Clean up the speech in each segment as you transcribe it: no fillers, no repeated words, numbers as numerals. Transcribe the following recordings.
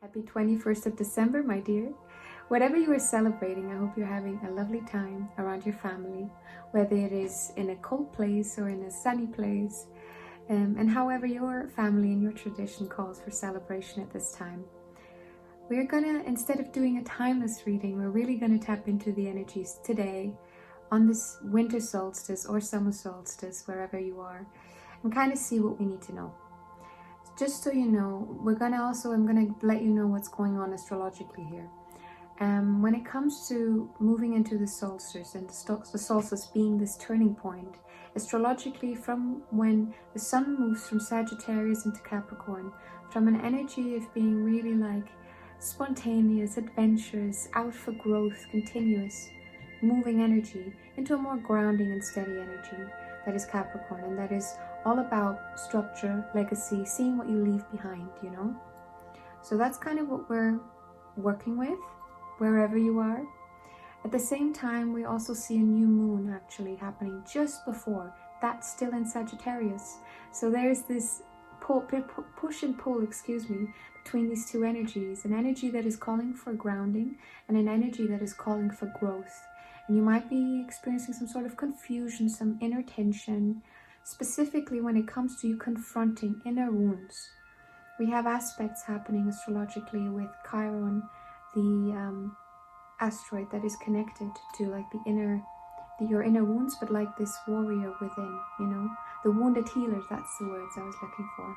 Happy 21st of December, my dear. Whatever you are celebrating, I hope you're having a lovely time around your family, whether it is in a cold place or in a sunny place, and however your family and your tradition calls for celebration at this time. We're gonna, instead of doing a timeless reading, we're really gonna tap into the energies today on this winter solstice or summer solstice, wherever you are, and kind of see what we need to know. Just so you know, I'm gonna let you know what's going on astrologically here. When it comes to moving into the solstice, and the solstice being this turning point, astrologically, from when the sun moves from Sagittarius into Capricorn, from an energy of being really like spontaneous, adventurous, out for growth, continuous, moving energy, into a more grounding and steady energy that is Capricorn, and that is all about structure, legacy, seeing what you leave behind, you know? So that's kind of what we're working with, wherever you are. At the same time, we also see a new moon actually happening just before. That's still in Sagittarius. So there's this push and pull, between these two energies. An energy that is calling for grounding and an energy that is calling for growth. And you might be experiencing some sort of confusion, some inner tension, specifically when it comes to you confronting inner wounds. We have aspects happening astrologically with Chiron, the asteroid that is connected to like your inner wounds, but like this warrior within, you know, the wounded healer. That's the words I was looking for.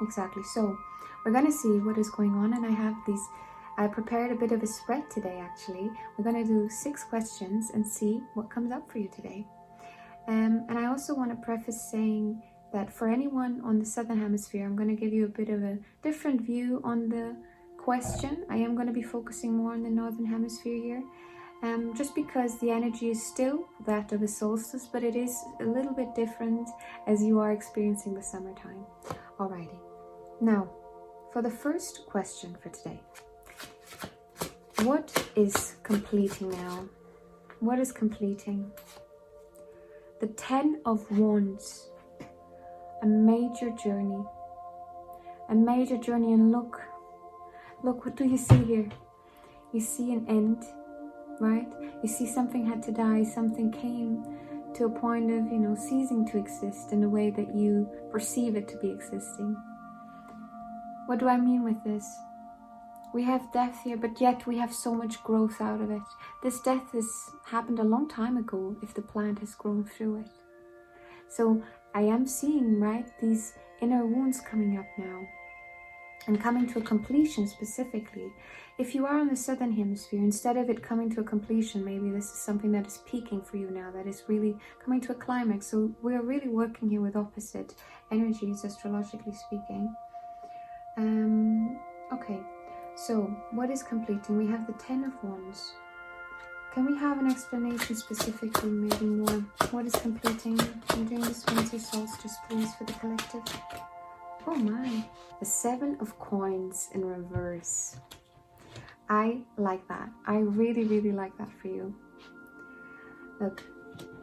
Exactly. So we're gonna see what is going on, and I prepared a bit of a spread today. Actually, we're gonna do 6 questions and see what comes up for you today. And I also want to preface saying that for anyone on the Southern Hemisphere, I'm going to give you a bit of a different view on the question. I am going to be focusing more on the Northern Hemisphere here, just because the energy is still that of a solstice, but it is a little bit different as you are experiencing the summertime. Alrighty. Now, for the first question for today. What is completing now? What is completing? The 10 of Wands, a major journey, and look, what do you see here? You see an end, right? You see something had to die, something came to a point of, ceasing to exist in the way that you perceive it to be existing. What do I mean with this? We have death here, but yet we have so much growth out of it. This death has happened a long time ago if the plant has grown through it. So I am seeing, right, these inner wounds coming up now and coming to a completion specifically. If you are on the Southern Hemisphere, instead of it coming to a completion, maybe this is something that is peaking for you now, that is really coming to a climax. So we're really working here with opposite energies, astrologically speaking. Okay. So, what is completing? We have the 10 of Wands. Can we have an explanation specifically, maybe more? What is completing during this winter solstice, please, for the collective? Oh my! The 7 of Coins in reverse. I like that. I really, really like that for you. Look,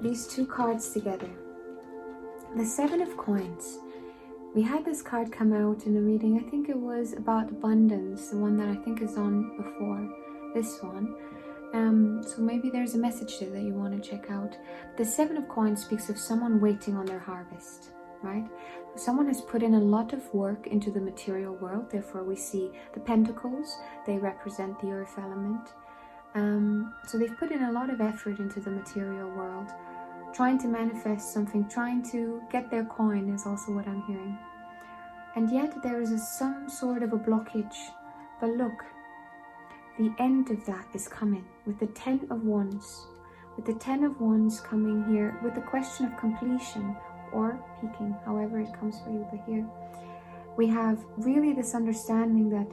these 2 cards together. The 7 of Coins. We had this card come out in a reading, I think it was about abundance, the one that I think is on before this one. So maybe there's a message there that you want to check out. The 7 of Coins speaks of someone waiting on their harvest, right? Someone has put in a lot of work into the material world, therefore we see the pentacles, they represent the earth element. So they've put in a lot of effort into the material world. Trying to manifest something, trying to get their coin is also what I'm hearing. And yet there is some sort of a blockage. But look, the end of that is coming with the 10 of Wands. With the 10 of Wands coming here with the question of completion or peaking, however it comes for you. But here we have really this understanding that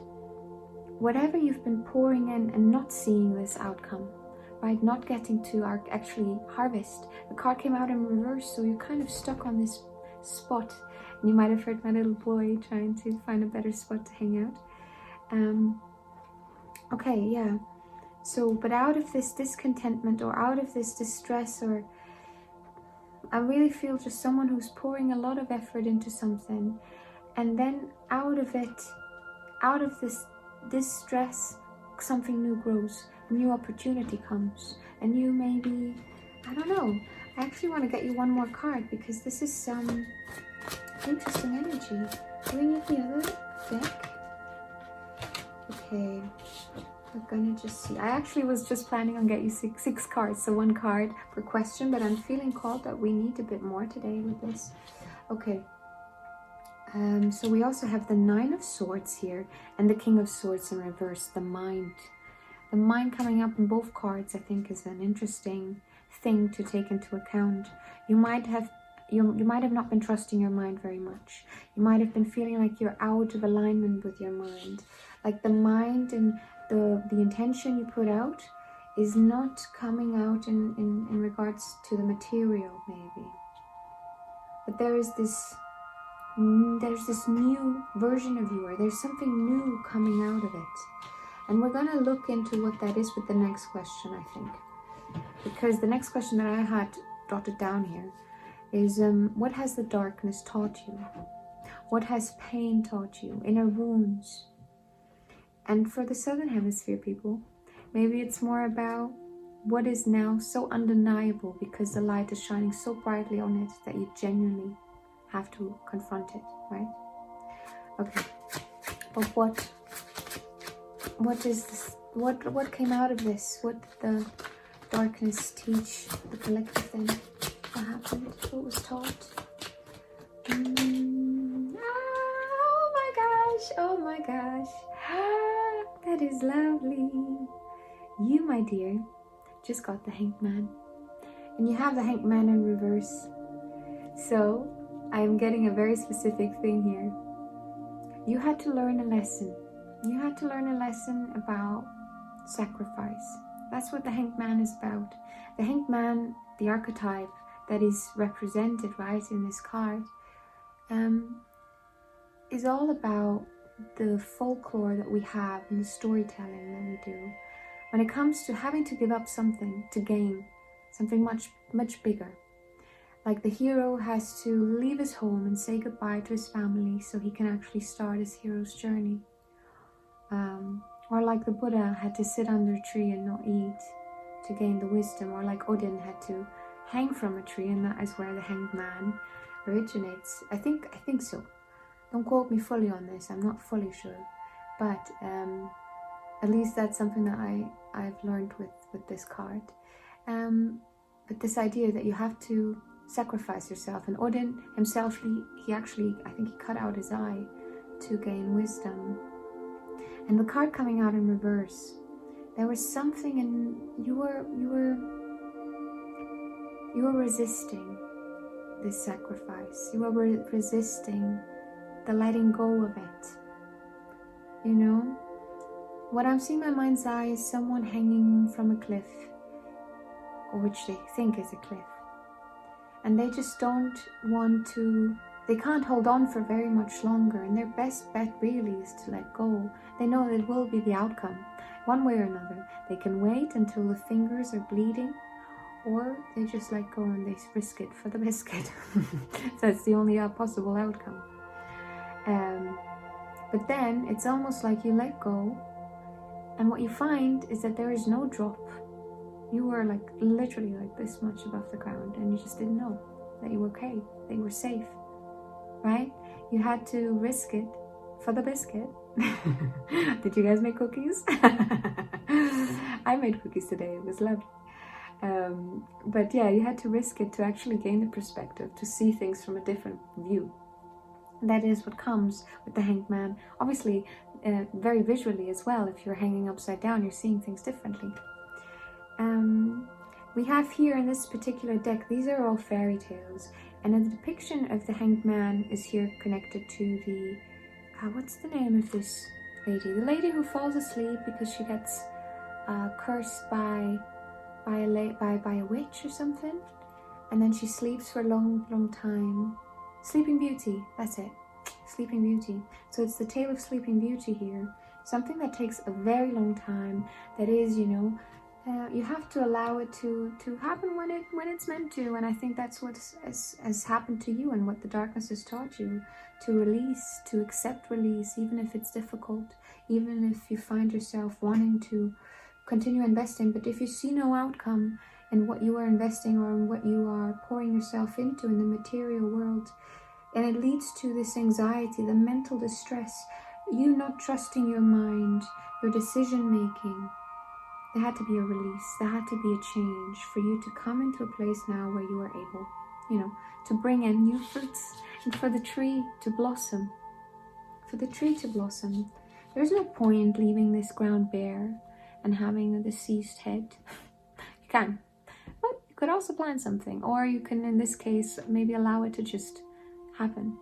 whatever you've been pouring in and not seeing this outcome, right, not getting to actually harvest. The card came out in reverse, so you're kind of stuck on this spot. And you might have heard my little boy trying to find a better spot to hang out. Okay, yeah. So, but out of this discontentment or out of this distress, or I really feel just someone who's pouring a lot of effort into something, and then out of this this stress, something new grows, a new opportunity comes, and you maybe, I don't know, I actually want to get you one more card because this is some interesting energy. Do we need the other deck? Okay, we're gonna just see. I actually was just planning on getting you six cards, so one card per question, but I'm feeling called that we need a bit more today with this. Okay. So we also have the Nine of Swords here and the King of Swords in reverse, the mind. The mind coming up in both cards, I think, is an interesting thing to take into account. You might have not been trusting your mind very much. You might have been feeling like you're out of alignment with your mind. Like the mind and the intention you put out is not coming out in regards to the material, maybe. But there's this new version of you, or there's something new coming out of it. And we're going to look into what that is with the next question, I think. Because the next question that I had jotted down here is, what has the darkness taught you? What has pain taught you? Inner wounds. And for the Southern Hemisphere people, maybe it's more about what is now so undeniable because the light is shining so brightly on it that you genuinely have to confront it, right? Okay, but what is this? What came out of this? What did the darkness teach the collective then? What happened? What was taught? Oh my gosh, that is lovely. You, my dear, just got the Hanged Man, and you have the Hanged Man in reverse. So I am getting a very specific thing here. You had to learn a lesson. You had to learn a lesson about sacrifice. That's what the Hanged Man is about. The Hanged Man, the archetype that is represented, right, in this card, is all about the folklore that we have and the storytelling that we do. When it comes to having to give up something to gain something much, much bigger. Like the hero has to leave his home and say goodbye to his family so he can actually start his hero's journey. Or like the Buddha had to sit under a tree and not eat to gain the wisdom. Or like Odin had to hang from a tree, and that is where the Hanged Man originates. I think so. Don't quote me fully on this, I'm not fully sure. But at least that's something that I've learned with this card. But this idea that you have to sacrifice yourself. And Odin himself, he actually, I think he cut out his eye to gain wisdom. And the card coming out in reverse, there was something in you were resisting this sacrifice. You were resisting the letting go of it. You know, what I'm seeing in my mind's eye is someone hanging from a cliff, or which they think is a cliff. And they just don't want to, they can't hold on for very much longer, and their best bet really is to let go. They know it will be the outcome, one way or another. They can wait until the fingers are bleeding, or they just let go and they risk it for the biscuit. So it's the only possible outcome. But then it's almost like you let go, and what you find is that there is no drop. You were like literally like this much above the ground, and you just didn't know that you were okay, that you were safe, right? You had to risk it for the biscuit. Did you guys make cookies? I made cookies today, it was lovely. But yeah, you had to risk it to actually gain the perspective, to see things from a different view. That is what comes with the Hanged Man. Obviously, very visually as well. If you're hanging upside down, you're seeing things differently. We have here in this particular deck, these are all fairy tales, and the depiction of the Hanged Man is here connected to the what's the name of this lady? The lady who falls asleep because she gets cursed by a witch or something, and then she sleeps for a long time. Sleeping Beauty, that's it. Sleeping Beauty. So it's the tale of Sleeping Beauty here. Something that takes a very long time. That is, you know, you have to allow it to happen when it's meant to. And I think that's what has happened to you, and what the darkness has taught you. To release, to accept release, even if it's difficult. even if you find yourself wanting to continue investing, but if you see no outcome in what you are investing or in what you are pouring yourself into in the material world, and it leads to this anxiety, the mental distress, you not trusting your mind, your decision making, there had to be a release, there had to be a change for you to come into a place now where you are able, to bring in new fruits and for the tree to blossom. For the tree to blossom. There's no point leaving this ground bare and having a deceased head. You can, but you could also plant something, or you can, in this case, maybe allow it to just happen.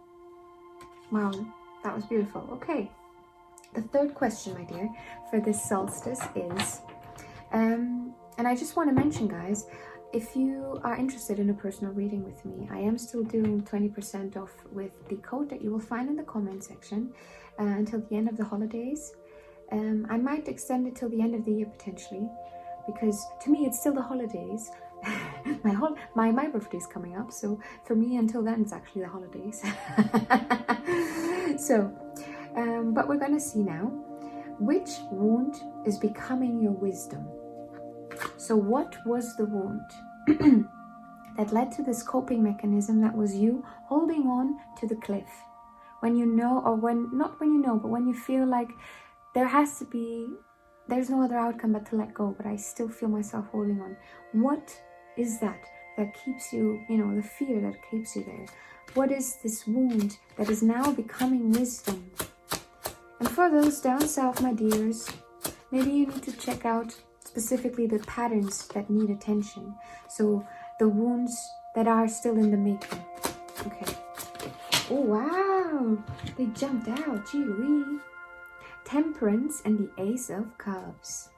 Wow, that was beautiful. Okay, the third question, my dear, for this solstice is, and I just want to mention, guys, if you are interested in a personal reading with me, I am still doing 20% off with the code that you will find in the comment section until the end of the holidays. I might extend it till the end of the year potentially, because to me it's still the holidays. my birthday is coming up, so for me until then it's actually the holidays. So, but we're gonna see now which wound is becoming your wisdom. So what was the wound that led to this coping mechanism that was you holding on to the cliff when you know, or not when you know, but when you feel like there's no other outcome but to let go, but I still feel myself holding on. What is that keeps you, the fear that keeps you there? What is this wound that is now becoming wisdom? And for those down south, my dears, maybe you need to check out specifically the patterns that need attention. So the wounds that are still in the making. Okay. Oh, wow. They jumped out. Gee Louise. Temperance and the Ace of Cups.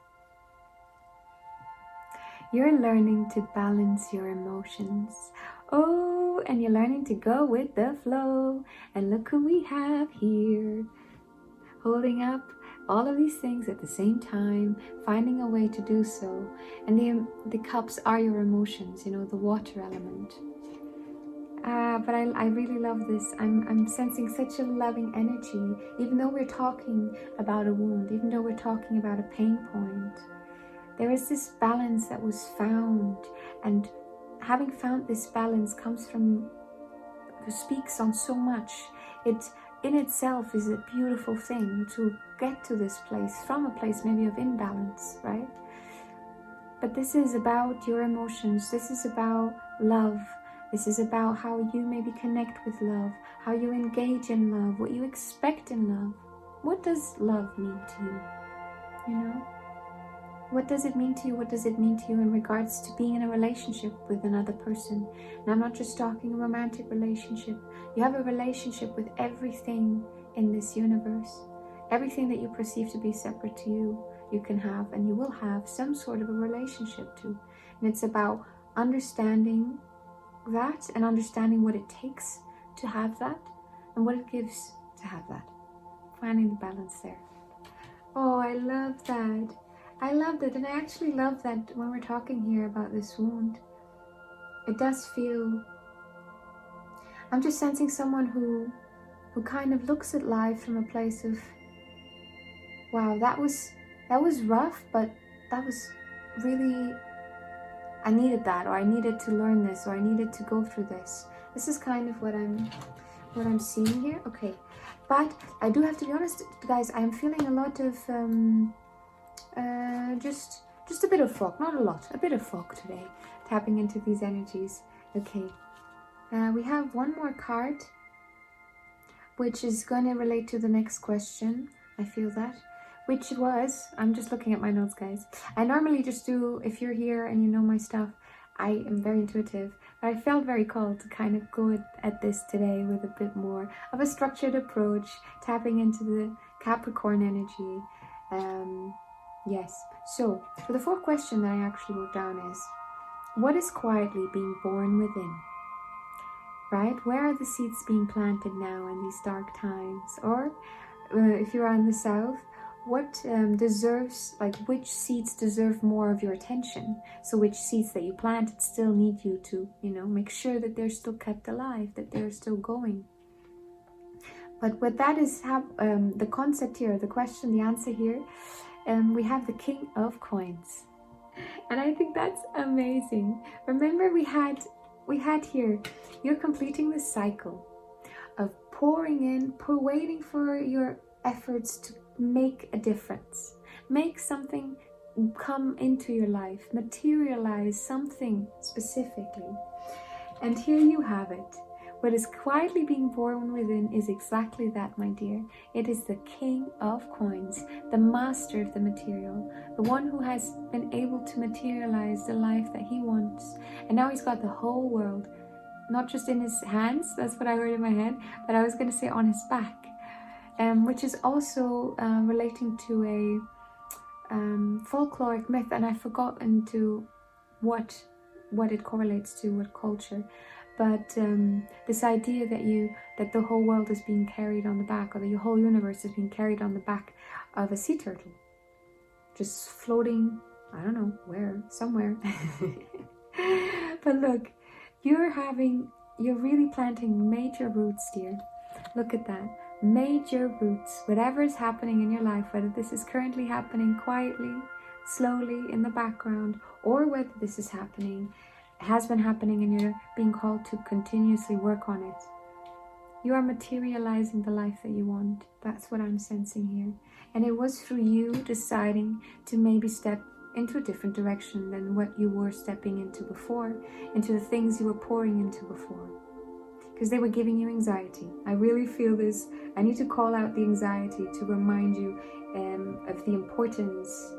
You're learning to balance your emotions. Oh, and you're learning to go with the flow. And look who we have here. Holding up all of these things at the same time, finding a way to do so. And the cups are your emotions, the water element. But I really love this. I'm sensing such a loving energy, even though we're talking about a wound, even though we're talking about a pain point. There is this balance that was found, and having found this balance comes from, speaks on so much. It in itself is a beautiful thing to get to this place, from a place maybe of imbalance, right? But this is about your emotions. This is about love. This is about how you maybe connect with love, how you engage in love, what you expect in love. What does love mean to you? What does it mean to you? What does it mean to you in regards to being in a relationship with another person? And I'm not just talking a romantic relationship. You have a relationship with everything in this universe. Everything that you perceive to be separate to you, you can have, and you will have some sort of a relationship to. And it's about understanding that and understanding what it takes to have that and what it gives to have that. Finding the balance there. Oh, I love that. I love that, and I actually love that when we're talking here about this wound, it does feel, I'm just sensing someone who kind of looks at life from a place of, wow, that was rough, but that was really, I needed that, or I needed to learn this, or I needed to go through this. This is kind of what I'm seeing here. Okay, but I do have to be honest, guys, I'm feeling a lot of just a bit of fog, not a lot, a bit of fog today, tapping into these energies. Okay, we have one more card, which is going to relate to the next question. I feel that, which was, I'm just looking at my notes, guys. I normally just do, if you're here and you know my stuff, I am very intuitive, but I felt very called to kind of go at this today with a bit more of a structured approach, tapping into the Capricorn energy. Yes, so for the fourth question that I actually wrote down is, what is quietly being born within? Right? Where are the seeds being planted now in these dark times? Or if you're on the south, what deserves, like which seeds deserve more of your attention? So which seeds that you planted still need you to, make sure that they're still kept alive, that they're still going. But what that is, the concept here, the question, the answer here, we have the King of Coins. And I think that's amazing. Remember, we had here, you're completing the cycle of pouring in, waiting for your efforts to make a difference, make something come into your life, materialize something specifically. And here you have it. What is quietly being born within is exactly that, my dear. It is the King of Coins, the master of the material, the one who has been able to materialize the life that he wants. And now he's got the whole world, not just in his hands, that's what I heard in my head, but I was going to say on his back, which is also relating to a folkloric myth, and I've forgotten to what it correlates to, what culture. But this idea that the whole world is being carried on the back, or the whole universe is being carried on the back of a sea turtle, just floating, I don't know where, somewhere. But look, you're really planting major roots, dear. Look at that, major roots. Whatever is happening in your life, whether this is currently happening quietly, slowly in the background, or whether this is happening, has been happening, and you're being called to continuously work on it. You are materializing the life that you want. That's what I'm sensing here. And it was through you deciding to maybe step into a different direction than what you were stepping into before, into the things you were pouring into before, because they were giving you anxiety. I really feel this. I need to call out the anxiety to remind you of the importance,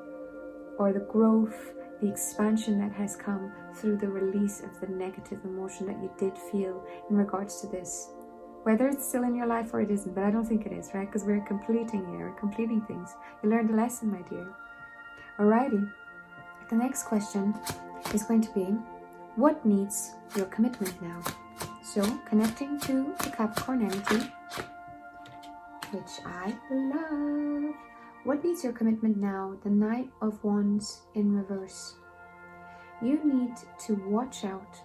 or the growth, the expansion that has come through the release of the negative emotion that you did feel in regards to this. Whether it's still in your life or it isn't, but I don't think it is, right? Because we're completing here, we're completing things. You learned a lesson, my dear. Alrighty. The next question is going to be, what needs your commitment now? So, connecting to the Capricorn energy, which I love. What needs your commitment now? The Knight of Wands in reverse. You need to watch out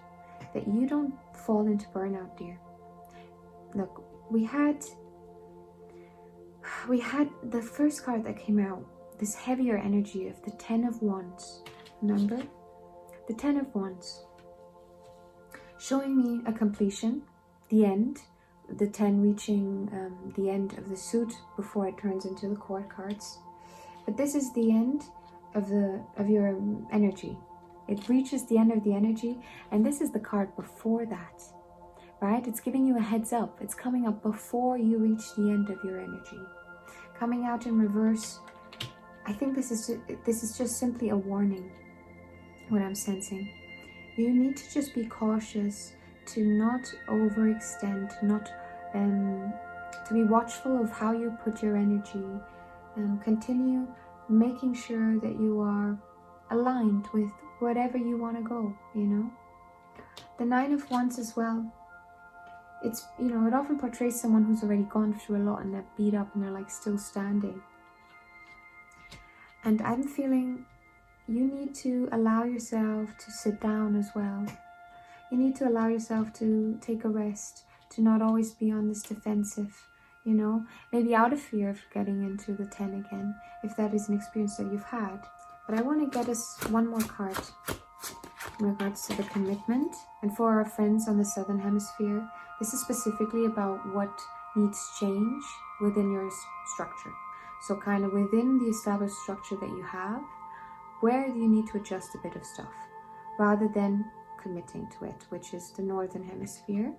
that you don't fall into burnout, dear. Look, we had the first card that came out, this heavier energy of the Ten of Wands. Remember? The Ten of Wands. Showing me a completion, the end, the 10 reaching the end of the suit before it turns into the court cards. But this is the end of your energy. It reaches the end of the energy, and this is the card before that, right? It's giving you a heads up. It's coming up before you reach the end of your energy. Coming out in reverse, I think this is just simply a warning, what I'm sensing. You need to just be cautious to not overextend, not to be watchful of how you put your energy, and continue making sure that you are aligned with whatever you want to go, you know. The Nine of Wands as well, it's, you know, it often portrays someone who's already gone through a lot and they're beat up and they're like still standing. And I'm feeling you need to allow yourself to sit down as well. You need to allow yourself to take a rest, to not always be on this defensive, you know, maybe out of fear of getting into the 10 again, if that is an experience that you've had. But I want to get us one more card in regards to the commitment. And for our friends on the Southern Hemisphere, this is specifically about what needs change within your structure. So kind of within the established structure that you have, where do you need to adjust a bit of stuff rather than committing to it, which is the Northern Hemisphere.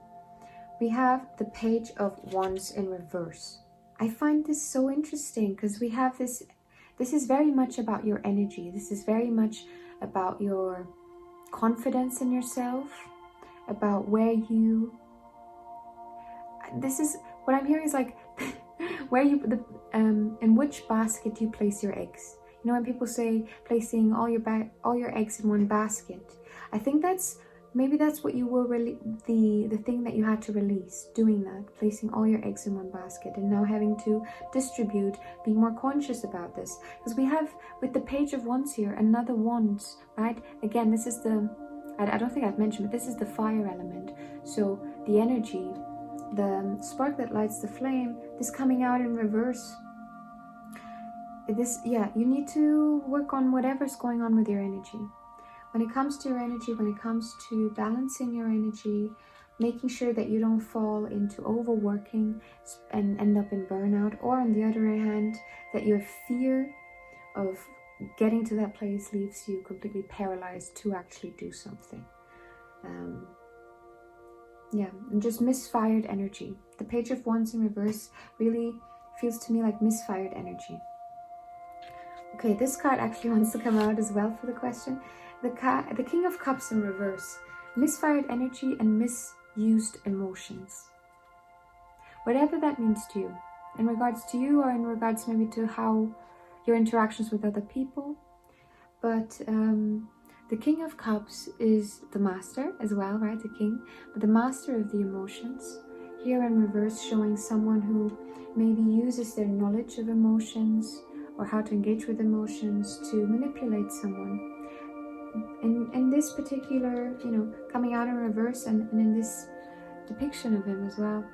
We have the Page of Wands in reverse. I find this so interesting because we have this is very much about your energy. This is very much about your confidence in yourself, about where you, this is what I'm hearing is like where you, in which basket you place your eggs. You know, when people say placing all your eggs in one basket, I think maybe that's what you will really, the thing that you had to release, doing that, placing all your eggs in one basket, and now having to distribute, being more conscious about this. Because we have, with the Page of Wands here, another Wands, right? Again, this is I don't think I've mentioned, but this is the fire element. So the energy the spark that lights the flame, this coming out in reverse. This, yeah, you need to work on whatever's going on with your energy. When it comes to your energy, when it comes to balancing your energy, making sure that you don't fall into overworking and end up in burnout, or on the other hand, that your fear of getting to that place leaves you completely paralyzed to actually do something. Yeah, and just misfired energy. The Page of Wands in reverse really feels to me like misfired energy. Okay, this card actually wants to come out as well for the question. The King of Cups in reverse. Misfired energy and misused emotions. Whatever that means to you. In regards to you, or in regards maybe to how your interactions with other people. But the King of Cups is the master as well, right? The king, but the master of the emotions. Here in reverse, showing someone who maybe uses their knowledge of emotions or how to engage with emotions to manipulate someone. In this particular, coming out in reverse, and in this depiction of him as well,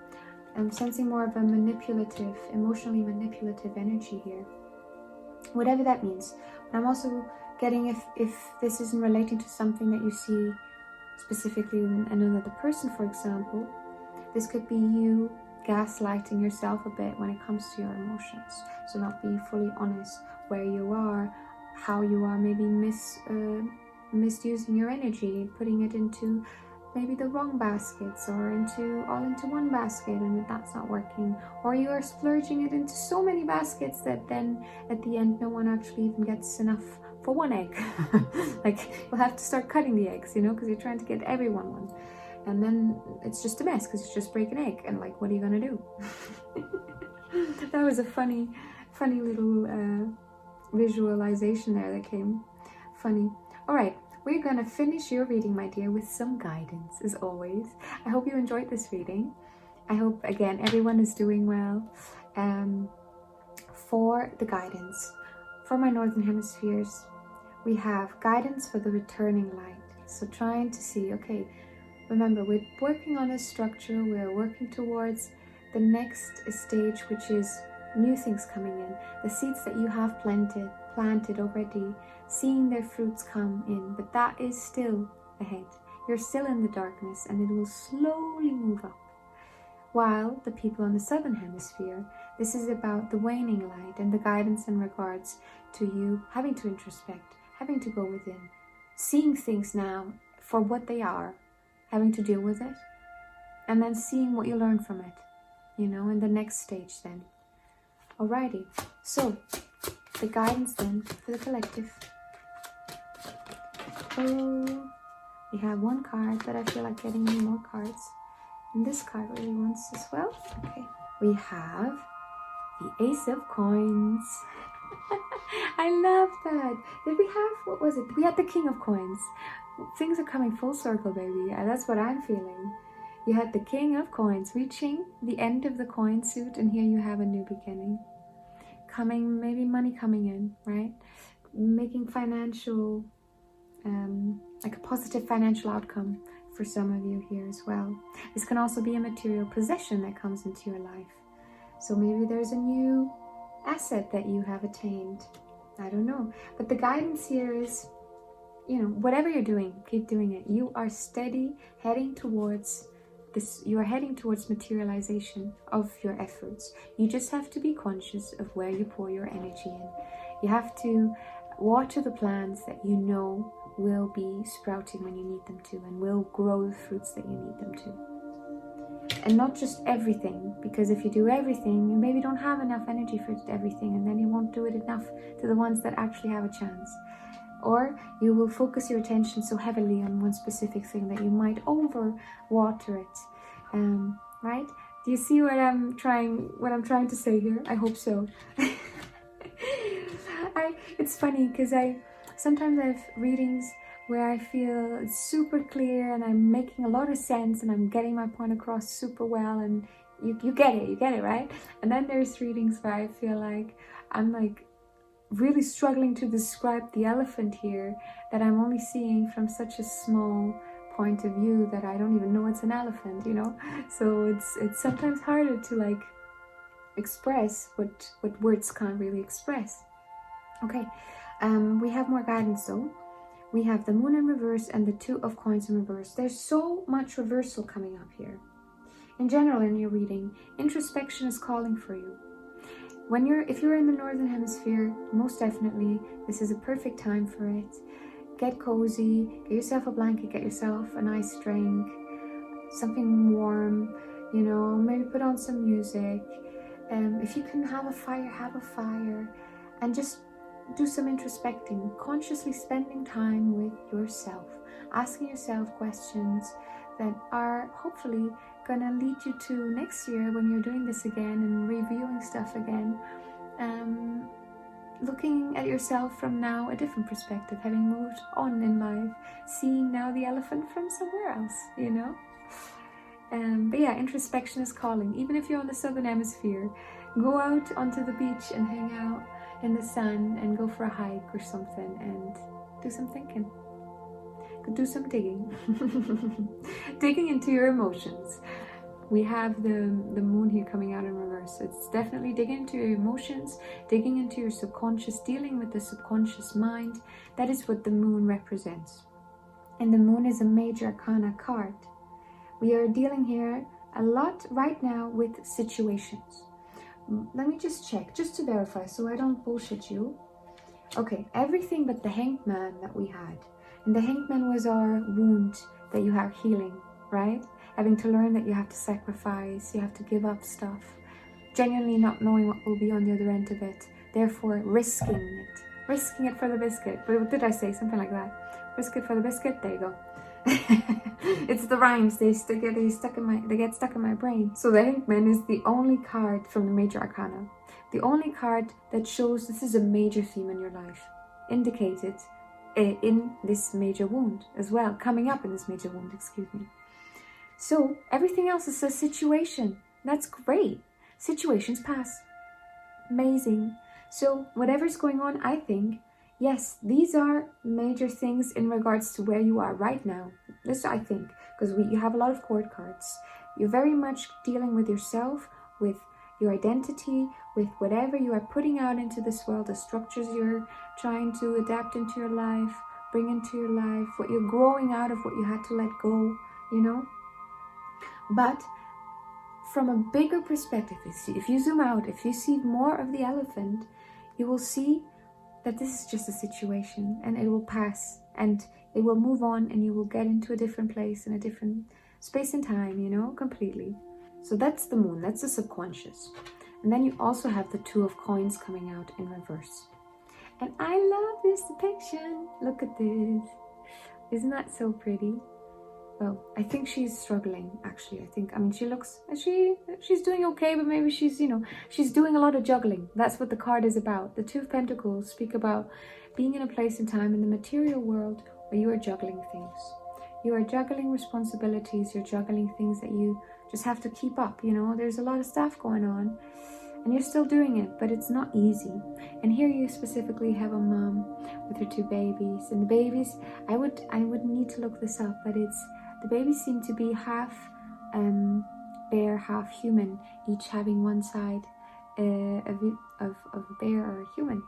I'm sensing more of a manipulative, emotionally manipulative energy here. Whatever that means. But I'm also getting if this isn't relating to something that you see specifically in another person, for example, this could be you gaslighting yourself a bit when it comes to your emotions. So not being fully honest where you are, how you are, maybe misusing your energy, putting it into maybe the wrong baskets, or all into one basket, and that's not working, or you are splurging it into so many baskets that then at the end no one actually even gets enough for one egg. Like, you'll have to start cutting the eggs, because you're trying to get everyone one, and then it's just a mess because you just break an egg, and like, what are you gonna do? That was a funny little visualization there that came funny. All right, we're gonna finish your reading, my dear, with some guidance as always. I hope you enjoyed this reading. I hope, again, everyone is doing well. For the guidance for my northern hemispheres, we have guidance for the returning light. So trying to see, okay, remember, we're working on a structure, we're working towards the next stage, which is new things coming in, the seeds that you have planted already, seeing their fruits come in, but that is still ahead. You're still in the darkness, and it will slowly move up. While the people in the southern hemisphere, this is about the waning light and the guidance in regards to you having to introspect, having to go within, seeing things now for what they are, having to deal with it, and then seeing what you learn from it, in the next stage then. Alrighty, so the guidance then for the collective. Oh, we have one card, but I feel like getting more cards. And this card really wants as well. Okay, we have the Ace of Coins. I love that. Did we have, what was it? We had the King of Coins. Things are coming full circle, baby. That's what I'm feeling. You had the King of Coins reaching the end of the coin suit, and here you have a new beginning. Maybe money coming in, right? Making financial, like a positive financial outcome for some of you here as well. This can also be a material possession that comes into your life. So maybe there's a new asset that you have attained. I don't know. But the guidance here is, whatever you're doing, keep doing it. You are steady heading towards this. You are heading towards materialization of your efforts. You just have to be conscious of where you pour your energy in. You have to water the plants that you know will be sprouting when you need them to, and will grow the fruits that you need them to. And not just everything, because if you do everything, you maybe don't have enough energy for everything, and then you won't do it enough to the ones that actually have a chance. Or you will focus your attention so heavily on one specific thing that you might over water it. Right? Do you see what I'm trying to say here? I hope so. It's funny because sometimes I have readings where I feel it's super clear and I'm making a lot of sense and I'm getting my point across super well, and you get it, right? And then there's readings where I feel like I'm like really struggling to describe the elephant here that I'm only seeing from such a small point of view that I don't even know it's an elephant, you know. So it's sometimes harder to like express what words can't really express. Okay, we have more guidance though. We have the moon in reverse and the 2 of coins in reverse. There's so much reversal coming up here. In general, in your reading, introspection is calling for you. If you're in the northern hemisphere, most definitely this is a perfect time for it. Get cozy, get yourself a blanket, get yourself a nice drink, something warm, you know, maybe put on some music. If you can have a fire, and just do some introspecting, consciously spending time with yourself, asking yourself questions that are hopefully gonna lead you to next year when you're doing this again and reviewing stuff again. Looking at yourself from now a different perspective, having moved on in life, seeing now the elephant from somewhere else, you know. But yeah, introspection is calling. Even if you're on the southern hemisphere, go out onto the beach and hang out in the sun and go for a hike or something and do some thinking. Do some digging. Digging into your emotions. We have the moon here coming out in reverse. It's definitely digging into your emotions, digging into your subconscious, dealing with the subconscious mind. That is what the moon represents. And the moon is a major arcana card. We are dealing here a lot right now with situations. Let me just check, just to verify, so I don't bullshit you. Okay, everything but the Hanged Man that we had. And the Hanged Man was our wound that you have healing, right? Having to learn that you have to sacrifice, you have to give up stuff. Genuinely not knowing what will be on the other end of it. Therefore, risking it. Risking it for the biscuit. But what did I say? Something like that. Risk it for the biscuit? There you go. It's the rhymes, they get stuck in my brain. So the Hanged Man is the only card from the major arcana, the only card that shows this is a major theme in your life, indicated in this major wound as well, coming up in this major wound, excuse me. So everything else is a situation. That's great. Situations pass. Amazing. So whatever's going on, I think, yes, these are major things in regards to where you are right now. This, I think, because you have a lot of court cards. You're very much dealing with yourself, with your identity, with whatever you are putting out into this world, the structures you're trying to adapt into your life, bring into your life, what you're growing out of, what you had to let go, you know. But from a bigger perspective, if you zoom out, if you see more of the elephant, you will see that this is just a situation and it will pass and it will move on and you will get into a different place in a different space and time, you know, completely. So that's the moon, that's the subconscious. And then you also have the 2 of coins coming out in reverse. And I love this depiction. Look at this. Isn't that so pretty? Well, I think she's struggling, actually. She's doing okay, but maybe she's, you know, she's doing a lot of juggling. That's what the card is about. The 2 of Pentacles speak about being in a place and time in the material world where you are juggling things. You are juggling responsibilities. You're juggling things that you just have to keep up, you know. There's a lot of stuff going on and you're still doing it, but it's not easy. And here you specifically have a mom with her 2 babies. And the babies, I would need to look this up, but the babies seem to be half bear, half human, each having one side of a bear or a human.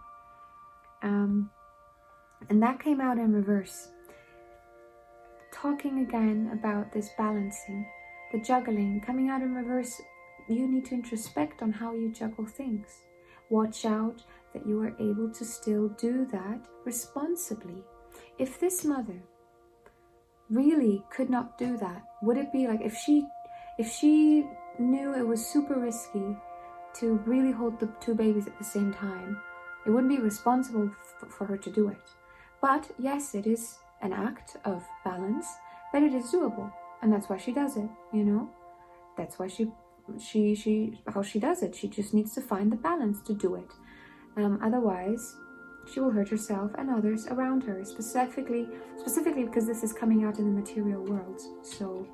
And that came out in reverse. Talking again about this balancing, the juggling, coming out in reverse, you need to introspect on how you juggle things. Watch out that you are able to still do that responsibly. If this mother really could not do that, would it be like if she knew it was super risky to really hold the 2 babies at the same time, it wouldn't be responsible for her to do it. But yes, it is an act of balance, but it is doable, and that's why she does it, you know. That's why how she does it. She just needs to find the balance to do it. Otherwise she will hurt herself and others around her, specifically because this is coming out in the material world. So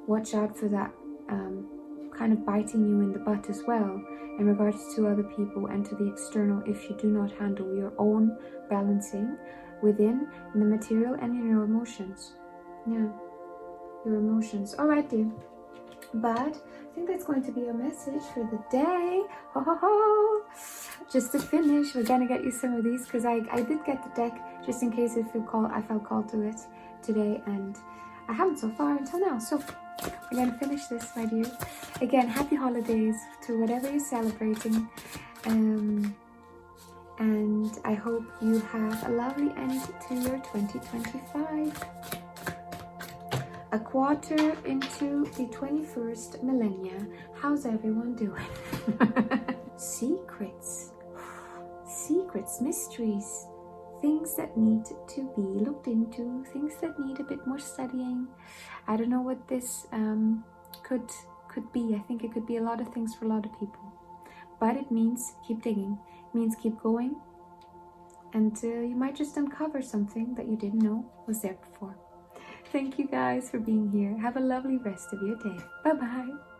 watch out for that kind of biting you in the butt as well in regards to other people and to the external if you do not handle your own balancing within the material and in your emotions. Yeah. your emotions. All right, dear. But I think that's going to be a message for the day. Ho, ho, ho. Just to finish, we're gonna get you some of these because I did get the deck just in case I felt called to it today, and I haven't so far until now. So we're gonna finish this, my dear. Again, happy holidays to whatever you're celebrating, and I hope you have a lovely end to your 2025. A quarter into the 21st millennia. How's everyone doing? Secrets, mysteries, things that need to be looked into, things that need a bit more studying. I don't know what this could be. I think it could be a lot of things for a lot of people. But it means keep digging. It means keep going. And you might just uncover something that you didn't know was there before. Thank you guys for being here. Have a lovely rest of your day. Bye-bye.